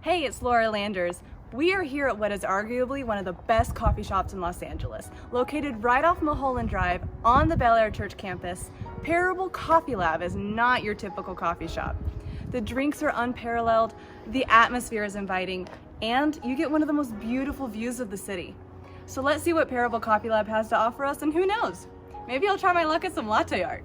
Hey, it's Laura Landers. We are here at what is arguably one of the best coffee shops in Los Angeles. Located right off Mulholland Drive on the Bel Air Church campus, Parable Coffee Lab is not your typical coffee shop. The drinks are unparalleled, the atmosphere is inviting, and you get one of the most beautiful views of the city. So let's see what Parable Coffee Lab has to offer us, and who knows, maybe I'll try my luck at some latte art.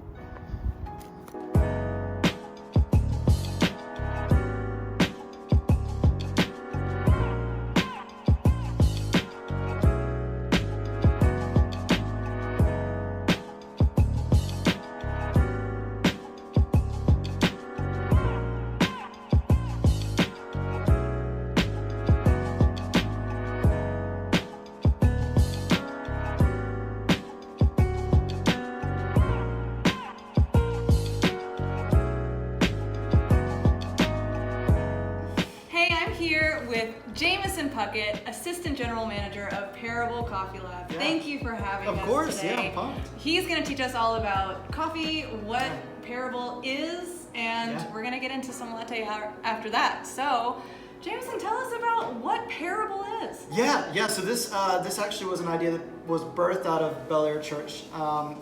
Here with Jamison Puckett, Assistant General Manager of Parable Coffee Lab. Yeah. Thank you for having us today. Of course, yeah, I'm pumped. He's going to teach us all about coffee, what Parable is, and we're going to get into some latte art after that. So, Jamison, tell us about what Parable is. Yeah. So this actually was an idea that was birthed out of Bel Air Church.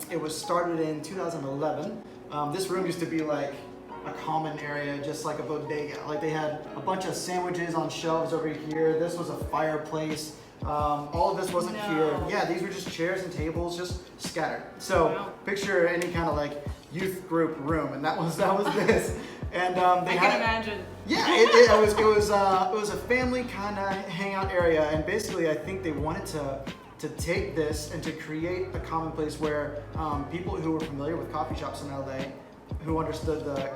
It was started in 2011. This room used to be like a common area, just like a bodega. Like they had a bunch of sandwiches on shelves over here. This was a fireplace. All of this wasn't here. Yeah, these were just chairs and tables just scattered. So picture any kind of like youth group room, and that was this. And I can imagine. Yeah, it was a family kind of hangout area, and basically I think they wanted to take this and to create a common place where people who were familiar with coffee shops in LA, who understood the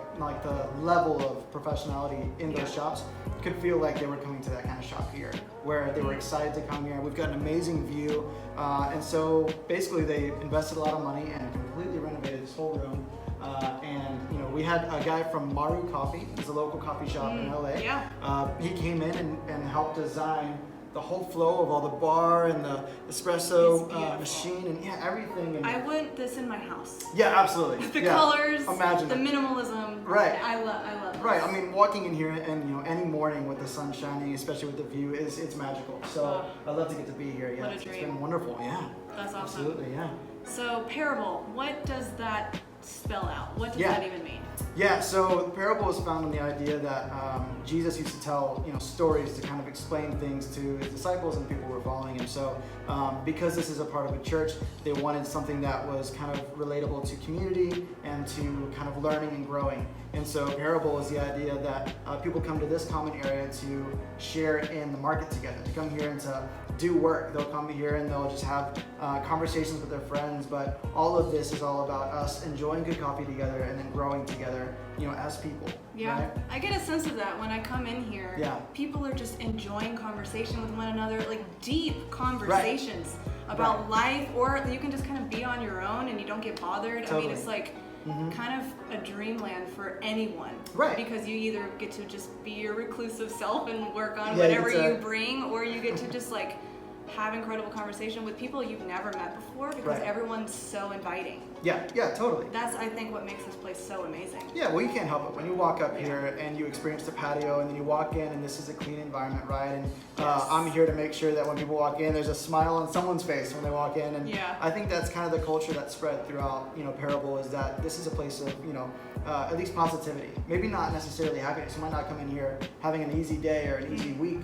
level of professionality in those shops, could feel like they were coming to that kind of shop here, where they were excited to come here. We've got an amazing view, and so basically they invested a lot of money and completely renovated this whole room. And we had a guy from Maru Coffee, it's a local coffee shop in LA. He came in and helped design the whole flow of all the bar and the espresso machine and everything. And I want this in my house. Yeah, absolutely. The colors, imagine the minimalism. Right. I love this. Right. I mean, walking in here and any morning with the sun shining, especially with the view, it's magical. So I love to get to be here. Yeah, what a dream. It's been wonderful. Yeah. That's awesome. Absolutely. Yeah. So Parable, what does that spell out? What does that even mean? Yeah, so Parable was found on the idea that Jesus used to tell stories to kind of explain things to his disciples and people who were following him. So because this is a part of a church, they wanted something that was kind of relatable to community and to kind of learning and growing. And so Parable is the idea that people come to this common area to share in the market together, to come here and to do work. They'll come here and they'll just have conversations with their friends, but all of this is all about us enjoying good coffee together and then growing together, as people. Yeah, right? I get a sense of that when I come in here. Yeah. People are just enjoying conversation with one another, like deep conversations about life, or you can just kind of be on your own and you don't get bothered. Totally. I mean, it's like kind of a dreamland for anyone. Right. Because you either get to just be your reclusive self and work on whatever you bring, or you get to just like have incredible conversation with people you've never met before, because everyone's so inviting. Yeah, totally. That's, I think, what makes this place so amazing. Yeah, well, you can't help it. When you walk up here and you experience the patio and then you walk in and this is a clean environment, right? And I'm here to make sure that when people walk in, there's a smile on someone's face when they walk in. And I think that's kind of the culture that's spread throughout, Parable, is that this is a place of, at least positivity. Maybe not necessarily happiness. You might not come in here having an easy day or an easy week,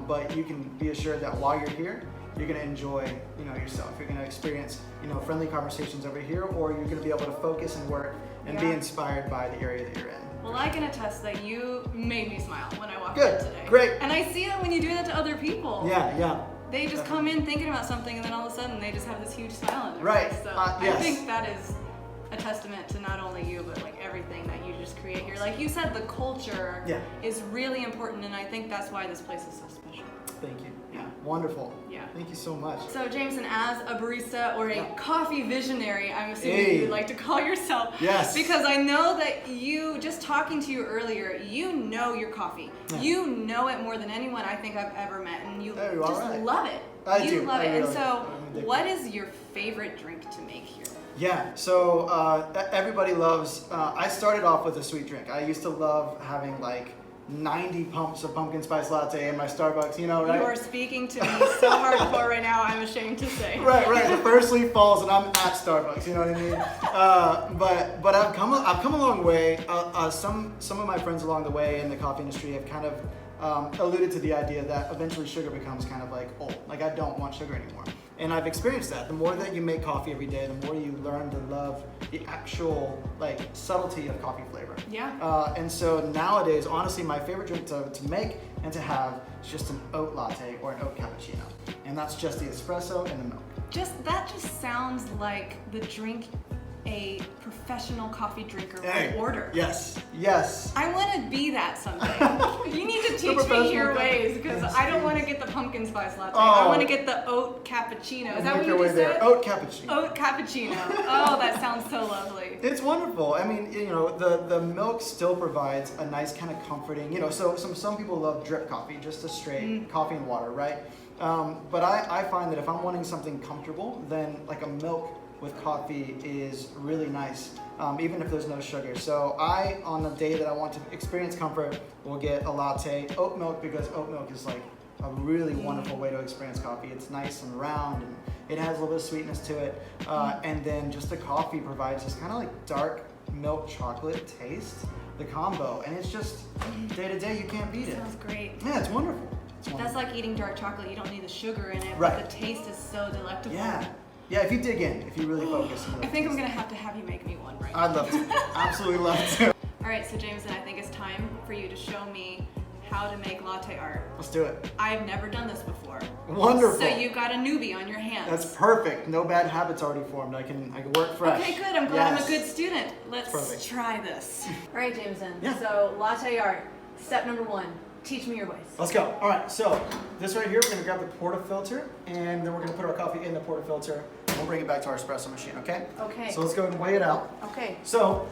but you can be assured that while you're here, you're going to enjoy, yourself. You're going to experience, friendly conversations over here, or you're going to be able to focus and work and be inspired by the area that you're in. Well, I can attest that you made me smile when I walked in today. Great. And I see it when you do that to other people. Yeah. They just come in thinking about something, and then all of a sudden they just have this huge smile on their face. So yes. I think that is a testament to not only you, but like everything that you just create here. Like you said, the culture is really important, and I think that's why this place is so special. Thank you. Yeah. Wonderful. Yeah. Thank you so much. So Jamison, as a barista or a coffee visionary, I'm assuming you'd like to call yourself. Yes. Because I know that you, just talking to you earlier, you know your coffee. Yeah. You know it more than anyone I think I've ever met, and you just love it. You love it. And so, what is your favorite drink to make here? Yeah, so everybody loves, I started off with a sweet drink. I used to love having like 90 pumps of pumpkin spice latte in my Starbucks, you know, right? You are speaking to me so hardcore right now, I'm ashamed to say. Right. The first leaf falls and I'm at Starbucks, you know what I mean? But I've come a long way. Some of my friends along the way in the coffee industry have kind of alluded to the idea that eventually sugar becomes kind of like old. Like I don't want sugar anymore. And I've experienced that. The more that you make coffee every day, the more you learn to love the actual like subtlety of coffee flavor. Yeah. And so nowadays, honestly, my favorite drink to make and to have is just an oat latte or an oat cappuccino. And that's just the espresso and the milk. That just sounds like the drink a professional coffee drinker would order. Yes. I want to be that someday. You need to teach me professional your guy. ways because Yes, I don't want to please. get the pumpkin spice latte. Oh. I want to get the oat cappuccino. Is that what you just said? Oat cappuccino. Oat cappuccino. Oh, that sounds so lovely. It's wonderful. I mean, you know, the milk still provides a nice kind of comforting, you know, so some people love drip coffee, just a straight coffee and water, right? But I find that if I'm wanting something comfortable, then like a milk with coffee is really nice, even if there's no sugar. So on the day that I want to experience comfort, will get a latte, oat milk, because oat milk is like a really wonderful way to experience coffee. It's nice and round, and it has a little bit of sweetness to it. And then just the coffee provides this kind of like dark milk chocolate taste, the combo. And it's just, day to day, you can't beat it. Sounds great. Yeah, it's wonderful. That's like eating dark chocolate. You don't need the sugar in it, Right. but the taste is so delectable. Yeah, if you dig in, if you really focus. I think I'm gonna have you make me one right now. I'd love to. Absolutely love to. All right, so Jameson, I think it's time for you to show me how to make latte art. Let's do it. I've never done this before. Wonderful. So you've got a newbie on your hands. That's perfect. No bad habits already formed. I can work fresh. Okay, good. I'm glad I'm a good student. Let's Perfect. try this. All right, Jameson. Yeah. So latte art, step number 1. Teach me your ways. Let's go. All right, so this right here, we're gonna grab the portafilter, and then we're gonna put our coffee in the portafilter, and we'll bring it back to our espresso machine, okay? Okay. So let's go and weigh it out. Okay. So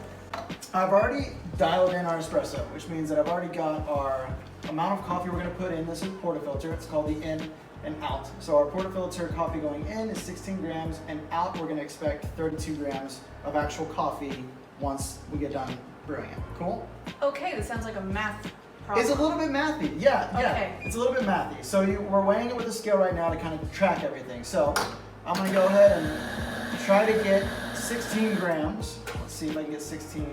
I've already dialed in our espresso, which means that I've already got our amount of coffee we're gonna put in this portafilter. It's called the in and out. So our portafilter coffee going in is 16 grams, and out we're gonna expect 32 grams of actual coffee once we get done brewing it. Cool? Okay, this sounds like a math problem. It's a little bit mathy, yeah. Okay. It's a little bit mathy. So we're weighing it with a scale right now to kind of track everything. So I'm gonna go ahead and try to get 16 grams. Let's see if I can get 16.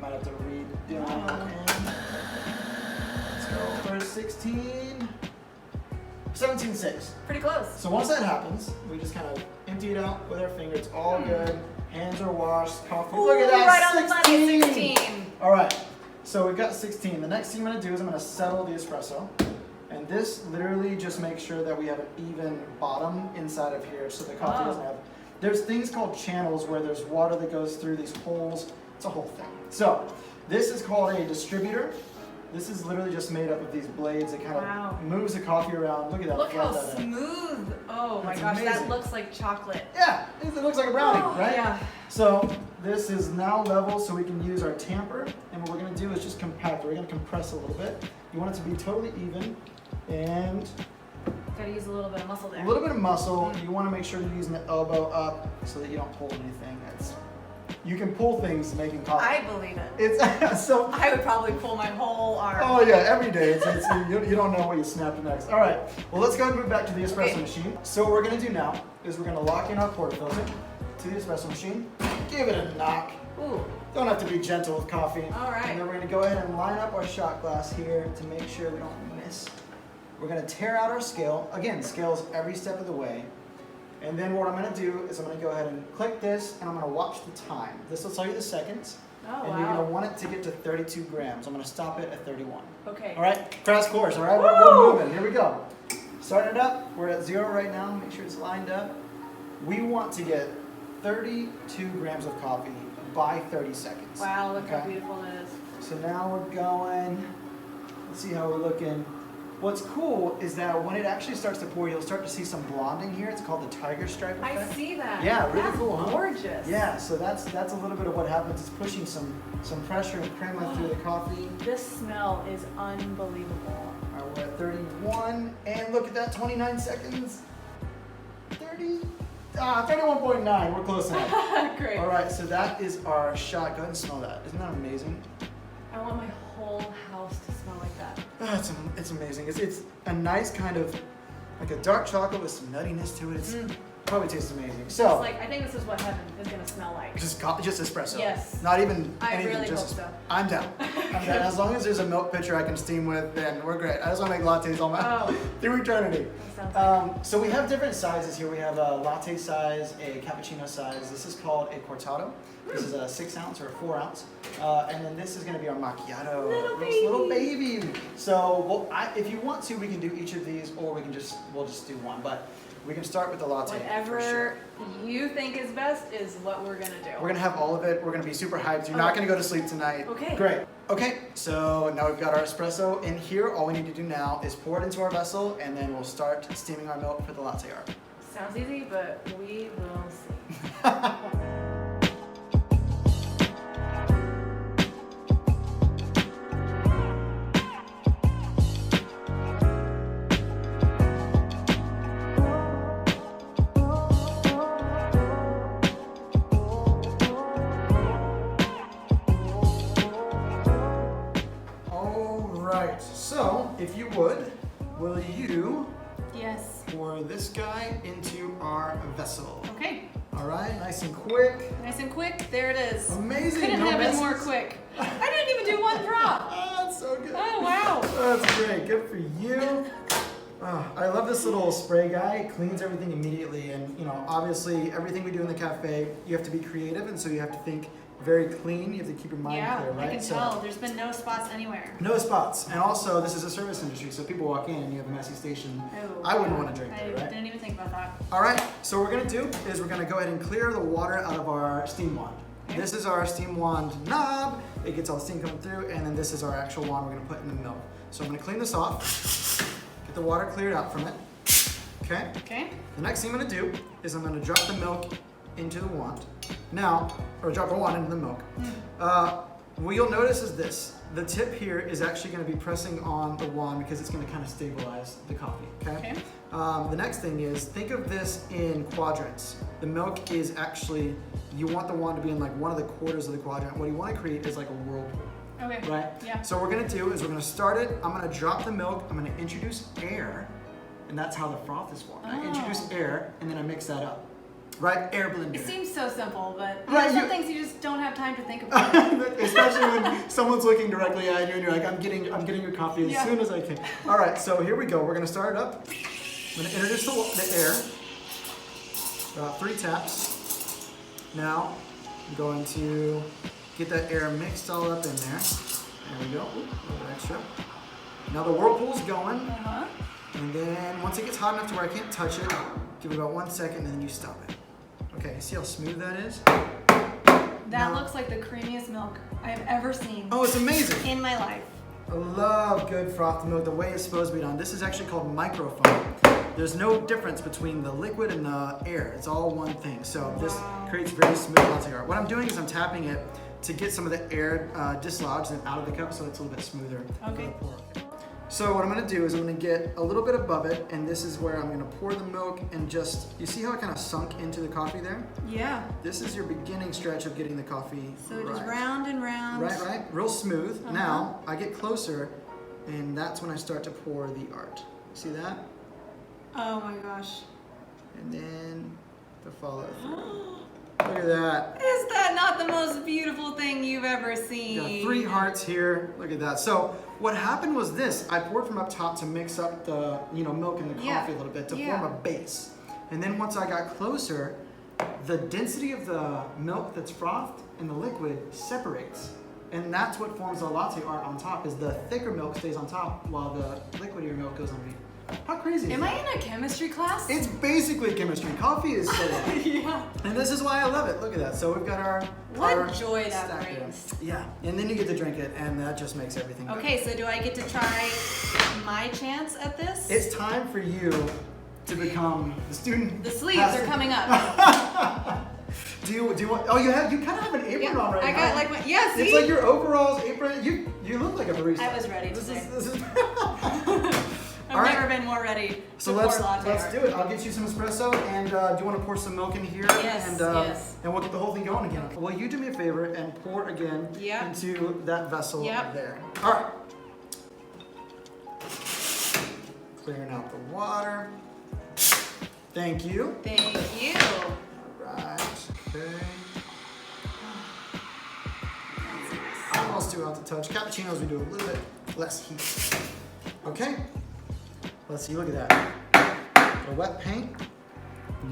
Might have to read down. Let's go for 16. 17.6. Pretty close. So once that happens, we just kind of empty it out with our finger. It's all good. Hands are washed. Coffee. Ooh, Look at that. right on the money, 16. All right. So we've got 16. The next thing I'm going to do is I'm going to settle the espresso. And this literally just makes sure that we have an even bottom inside of here so the coffee doesn't have... There's things called channels where there's water that goes through these holes. It's a whole thing. So this is called a distributor. This is literally just made up of these blades that kind of moves the coffee around. Look at that. Look how smooth. Oh my gosh, that looks like chocolate. Yeah, it looks like a brownie, right? Yeah. So this is now level, so we can use our tamper. And what we're going to do is just compact. We're going to compress a little bit. You want it to be totally even. And gotta use a little bit of muscle there. a little bit of muscle. You want to make sure you're using the elbow up so that you don't pull anything. You can pull things making coffee. I believe it. It's so. I would probably pull my whole arm. Oh yeah, every day. You don't know what you snapped next. All right. Well, let's go ahead and move back to the espresso machine. So what we're gonna do now is we're gonna lock in our portafilter to the espresso machine. Give it a knock. Ooh. Don't have to be gentle with coffee. All right. And then we're gonna go ahead and line up our shot glass here to make sure we don't miss. We're gonna tear out our scale. Again, scales every step of the way. And then what I'm going to do is I'm going to go ahead and click this, and I'm going to watch the time. This will tell you the seconds. Oh, and you're going to want it to get to 32 grams. I'm going to stop it at 31. Okay. All right? Crash course, all right? We're moving. Here we go. Starting it up. We're at 0 right now. Make sure it's lined up. We want to get 32 grams of coffee by 30 seconds. Wow, look how beautiful it is. So now we're going. Let's see how we're looking. What's cool is that when it actually starts to pour, you'll start to see some blonding here. It's called the tiger stripe effect. I see that. Yeah, really that's cool, huh? Gorgeous. Yeah, so that's a little bit of what happens. It's pushing some pressure and crema through the coffee. This smell is unbelievable. All right, we're at 31, and look at that, 29 seconds. 31.9, we're close enough. Great. All right, so that is our shot. Go ahead and smell that. Isn't that amazing? I want my whole house to smell like that. It's amazing. It's a nice kind of like a dark chocolate with some nuttiness to it. It's probably tastes amazing. So It's like, I think this is what heaven is gonna smell like. just espresso. Yes. Not even I anything. really Just hope so. I'm down. I'm down. As long as there's a milk pitcher I can steam with, then we're great. I just want to make lattes all my through eternity. That sounds So we have different sizes here. We have a latte size, a cappuccino size. This is called a cortado. This is a 6 ounce or a 4 ounce. And then this is going to be our macchiato. Little baby. So if you want to, we can do each of these, or we'll just do one. But we can start with the latte. Whatever for sure. you think is best is what we're gonna do. We're gonna have all of it. We're gonna be super hyped. You're not gonna go to sleep tonight. Okay. Great. Okay, so now we've got our espresso in here. All we need to do now is pour it into our vessel, and then we'll start steaming our milk for the latte art. Sounds easy, but we will see. So, if you would, will you Yes. pour this guy into our vessel? Okay. All right, nice and quick. Nice and quick. There it is. Amazing. Couldn't no have been messes. more quick. I didn't even do one drop. Oh, that's so good. Oh wow. That's great. Good for you. Oh, I love this little spray guy. It cleans everything immediately, and obviously everything we do in the cafe, you have to be creative, and so you have to think very clean. You have to keep your mind clear, right? I can tell. There's been no spots anywhere. No spots. And also, this is a service industry, so people walk in and you have a messy station. Oh, I wouldn't want to drink I there, right? didn't even think about that. All right, so what we're going to do is we're going to go ahead and clear the water out of our steam wand. Okay. This is our steam wand knob. It gets all the steam coming through, and then this is our actual wand we're going to put in the milk. So I'm going to clean this off, get the water cleared out from it. Okay? Okay. The next thing I'm going to do is I'm going to drop the milk into the wand. Now, or drop the wand into the milk. What you'll notice is this. The tip here is actually going to be pressing on the wand because it's going to kind of stabilize the coffee, okay? The next thing is, think of this in quadrants. The milk is actually, you want the wand to be in like one of the quarters of the quadrant. What you want to create is like a whirlpool. Okay. Right? Yeah. So what we're going to do is we're going to start it. I'm going to drop the milk. I'm going to introduce air. And that's how the froth is formed. I introduce air, and then I mix that up. Right? Air blender. It seems so simple, but Right, some things you just don't have time to think about. Especially when someone's looking directly at you and you're like, I'm getting your coffee as soon as I can. All right, so here we go. We're gonna start it up. I'm gonna introduce the air. About 3 taps. Now I'm going to get that air mixed all up in there. There we go. Ooh, a little bit extra. Now the whirlpool's going. And then once it gets hot enough to where I can't touch it, give it about 1 second and then you stop it. Okay, see how smooth that is? That looks like the creamiest milk I have ever seen. Oh, it's amazing. In my life. I love good frothed milk the way it's supposed to be done. This is actually called microfoam. There's no difference between the liquid and the air. It's all one thing. So this creates very smooth latte art. What I'm doing is I'm tapping it to get some of the air dislodged and out of the cup so it's a little bit smoother. Okay. So what I'm gonna do is I'm gonna get a little bit above it, and this is where I'm gonna pour the milk and just, you see how it kind of sunk into the coffee there? Yeah. This is your beginning stretch of getting the coffee So just round and round. Right, real smooth. Now, I get closer, and that's when I start to pour the art. See that? Oh my gosh. And then the follow through. Look at that. Is that not the most beautiful thing you've ever seen? Got 3 hearts here. Look at that. So what happened was this. I poured from up top to mix up the milk and the coffee a little bit to form a base. And then once I got closer, the density of the milk that's frothed and the liquid separates. And that's what forms the latte art on top, is the thicker milk stays on top while the liquidier milk goes underneath. How crazy is Am that? I in a chemistry class? It's basically chemistry. Coffee is so Yeah. And this is why I love it. Look at that. So we've got our What joy that stack there. brings. Yeah, and then you get to drink it, and that just makes everything better. Okay, so do I get to try my chance at this? It's time for you to become the student. The sleeves are coming up. Do you want? Oh, you kind of have an apron on right now. I got like my see? It's like your overalls, apron. You look like a barista. I was ready This today. is I've never been more ready So to let's pour latte art. do it. I'll get you some espresso, and do you want to pour some milk in here? Yes, and, yes. And we'll get the whole thing going again. Will you do me a favor and pour again into that vessel there? All right. Clearing out the water. Thank you. Thank you. Right, okay. Almost too hot to touch. Cappuccinos, we do a little bit less heat. Okay, let's see, look at that. The wet paint,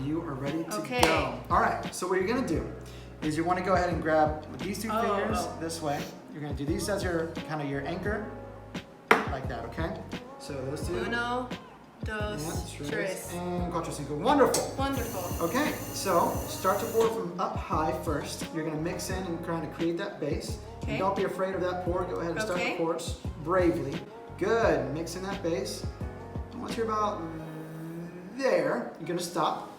you are ready to go. All right, so what you're gonna do is you wanna go ahead and grab these two fingers this way. You're gonna do these as your, kind of your anchor, like that, okay? So those two. Uno, dos, tres. And cuatro, cinco. Wonderful. Wonderful. Okay, so start to pour from up high first. You're gonna mix in and kind of create that base. Okay. Don't be afraid of that pour. Go ahead and start the pours bravely. Good, mix in that base. And once you're about there, you're gonna stop.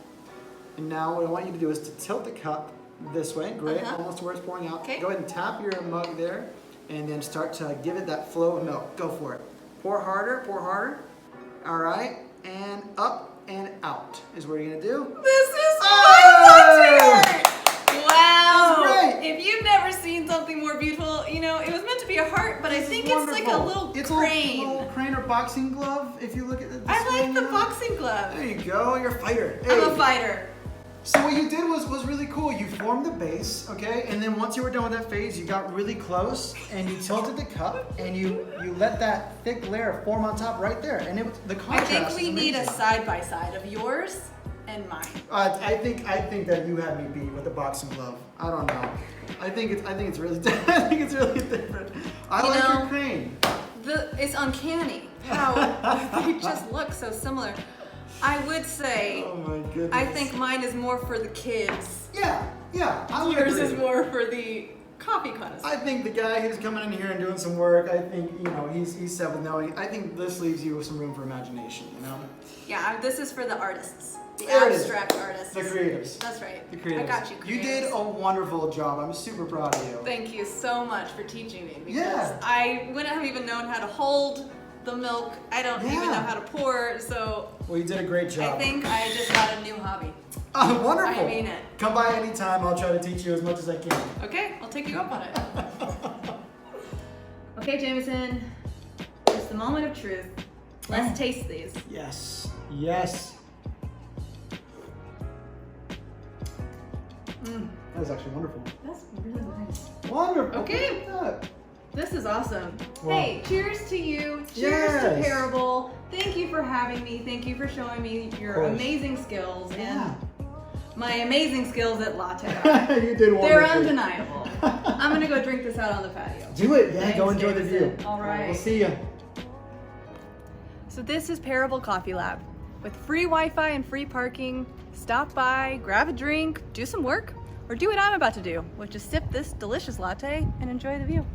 And now what I want you to do is to tilt the cup this way. Great, almost to where it's pouring out. Okay. Go ahead and tap your mug there and then start to give it that flow of milk. Go for it. Pour harder, pour harder. All right, and up and out is what you're gonna do. This is my latte art! Wow! That's great. If you've never seen something more beautiful, you know, it was meant to be a heart, but I think it's like a little crane. A little crane or boxing glove, if you look at it this I way. like the boxing glove. There you go, you're a fighter. Hey. I'm a fighter. So what you did was really cool. You formed the base, okay? And then once you were done with that phase, you got really close and you tilted the cup and you let that thick layer form on top right there. And the contrast I think we is need a amazing. side-by-side of yours and mine. I think that you had me beat with the boxing glove. I don't know. I think it's really I think it's really different. I like your crane. It's uncanny how they just look so similar. I would say, oh my goodness. I think mine is more for the kids. Yeah, I would Yours agree. is more for the coffee connoisseur. I think the guy who's coming in here and doing some work, I think, you know, he's set with knowing. I think this leaves you with some room for imagination, you know? Yeah, this is for the artists. The There it is. abstract artists. The creators. That's right. The creators. I got you, creators. You did a wonderful job. I'm super proud of you. Thank you so much for teaching me because Yeah. I wouldn't have even known how to hold the milk. I don't even know how to pour, so Well, you did a great job. I think I just got a new hobby. Oh, wonderful. I mean it. Come by anytime. I'll try to teach you as much as I can. Okay, I'll take you up on it. Okay, Jamison, it's the moment of truth. Let's taste these. Yes. Yes. That was actually wonderful. That's really nice. Wonderful. Okay. Look at that. This is awesome. Wow. Hey, cheers to you. Cheers to Yes. Parable. Thank you for having me. Thank you for showing me your amazing skills and my amazing skills at latte art. You did wonderful. They're undeniable. I'm gonna go drink this out on the patio. Do it. Yeah, Thanks, go enjoy the Jamison. view. All right. We'll see you. So this is Parable Coffee Lab. With free Wi-Fi and free parking, stop by, grab a drink, do some work, or do what I'm about to do, which is sip this delicious latte and enjoy the view.